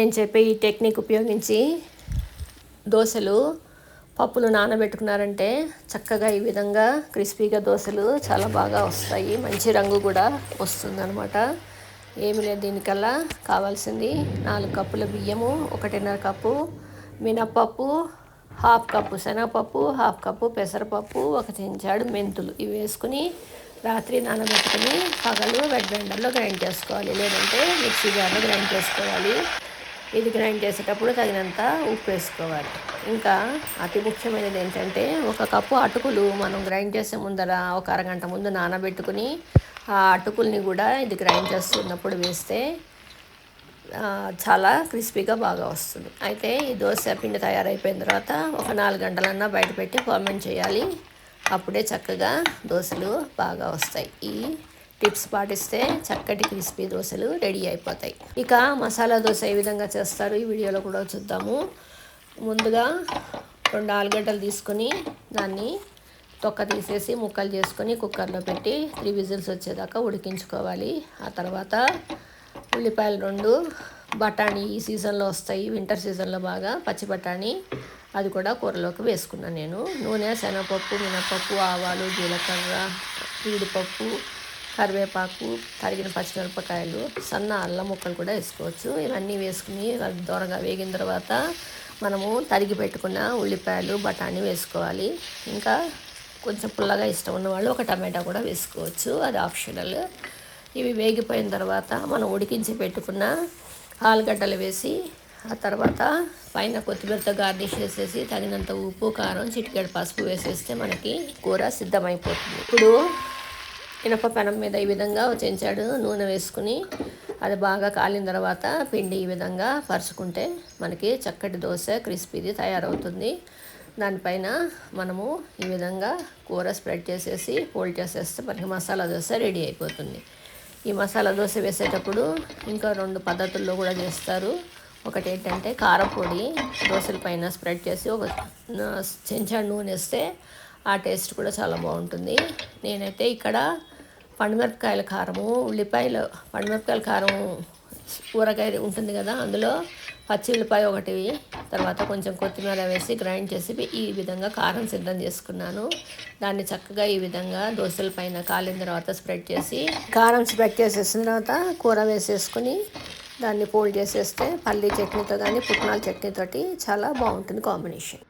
నేను చెప్పే ఈ టెక్నిక్ ఉపయోగించి దోశలు పప్పులు నానబెట్టుకున్నారంటే చక్కగా ఈ విధంగా క్రిస్పీగా దోశలు చాలా బాగా వస్తాయి. మంచి రంగు కూడా వస్తుందన్నమాట. ఏమి లేదు, దీనికల్లా కావాల్సింది 4 కప్పుల బియ్యము, 1.5 కప్పు మినప్పప్పు, 1/2 కప్పు శనగపప్పు, 1/2 కప్పు పెసరపప్పు, 1 చెంచాడు మెంతులు. ఇవి వేసుకుని రాత్రి నానబెట్టుకుని పగలు వెట్ గ్రైండర్లో గ్రైండ్ చేసుకోవాలి, లేదంటే మిక్సీ జార్లో గ్రైండ్ చేసుకోవాలి. ఇది గ్రైండ్ చేసేటప్పుడు తగినంత ఉప్పు వేసుకోవాలి. ఇంకా అతి ముఖ్యమైనది ఏంటంటే 1 కప్పు అటుకులు మనం గ్రైండ్ చేసే ముందర ఒక అరగంట ముందు నానబెట్టుకుని ఆ అటుకుల్ని కూడా ఇది గ్రైండ్ చేస్తున్నప్పుడు వేస్తే చాలా క్రిస్పీగా బాగా వస్తుంది. అయితే ఈ దోశ పిండి తయారైపోయిన తర్వాత ఒక 4 గంటలన్నా బయట పెట్టి ఫర్మెంట్ చేయాలి. అప్పుడే చక్కగా దోశలు బాగా వస్తాయి. ఈ టిప్స్ పాటిస్తే చక్కటి క్రిస్పీ దోశలు రెడీ అయిపోతాయి. ఇక మసాలా దోశ ఏ విధంగా చేస్తారు ఈ వీడియోలో కూడా చూద్దాము. ముందుగా 2 ఆలుగడ్డలు తీసుకొని దాన్ని తొక్క తీసేసి ముక్కలు చేసుకొని కుక్కర్లో పెట్టి 3 విజిల్స్ వచ్చేదాకా ఉడికించుకోవాలి. ఆ తర్వాత ఉల్లిపాయలు 2, బఠానీ ఈ సీజన్లో వస్తాయి, వింటర్ సీజన్లో బాగా పచ్చి బఠానీ, అది కూడా కూరలోకి వేసుకున్నాను నేను. నూనె, శనగపప్పు, మినపప్పు, ఆవాలు, జీలకర్ర, జీడిపప్పు, కరివేపాకు, తరిగిన పచ్చిమిరపకాయలు, సన్న అల్లం ముక్కలు కూడా వేసుకోవచ్చు. ఇవన్నీ వేసుకుని దోరగా వేగిన తర్వాత మనము తరిగి పెట్టుకున్న ఉల్లిపాయలు, బఠానీ వేసుకోవాలి. ఇంకా కొంచెం పుల్లగా ఇష్టం ఉన్నవాళ్ళు 1 టమాటా కూడా వేసుకోవచ్చు, అది ఆప్షనల్. ఇవి వేగిపోయిన తర్వాత మనం ఉడికించి పెట్టుకున్న ఆలుగడ్డలు వేసి ఆ తర్వాత పైన కొత్తిమీరతో గార్నిష్ చేసేసి తగినంత ఉప్పు, కారం, చిటికెడు పసుపు వేసేస్తే మనకి కూర సిద్ధమైపోతుంది. ఇప్పుడు ఇనప పెనం మీద ఈ విధంగా చెంచాడు నూనె వేసుకుని అది బాగా కాలిన తర్వాత పిండి ఈ విధంగా పరుచుకుంటే మనకి చక్కటి దోశ క్రిస్పీది తయారవుతుంది. దానిపైన మనము ఈ విధంగా కూర స్ప్రెడ్ చేసేసి ఫోల్డ్ చేసేస్తే మనకి మసాలా దోశ రెడీ అయిపోతుంది. ఈ మసాలా దోశ వేసేటప్పుడు ఇంకా 2 పద్ధతుల్లో కూడా చేస్తారు. ఒకటి ఏంటంటే కారపొడి దోశల పైన స్ప్రెడ్ చేసి ఒక చెంచాడు నూనె వేస్తే ఆ టేస్ట్ కూడా చాలా బాగుంటుంది. నేనైతే ఇక్కడ పండుమిరపకాయల కారము, పండుమిరపకాయల కారం ఊరగాయ ఉంటుంది కదా, అందులో పచ్చి ఉల్లిపాయ 1, తర్వాత కొంచెం కొత్తిమీర వేసి గ్రైండ్ చేసి ఈ విధంగా కారం సిద్ధం చేసుకున్నాను. దాన్ని చక్కగా ఈ విధంగా దోశల పైన కాలిన తర్వాత స్ప్రెడ్ చేసి కారం స్ప్రెడ్ చేసేసిన తర్వాత కూర వేసేసుకుని దాన్ని ఫోల్డ్ చేసేస్తే పల్లీ చట్నీతో కానీ పుట్నాల చట్నీతోటి చాలా బాగుంటుంది కాంబినేషన్.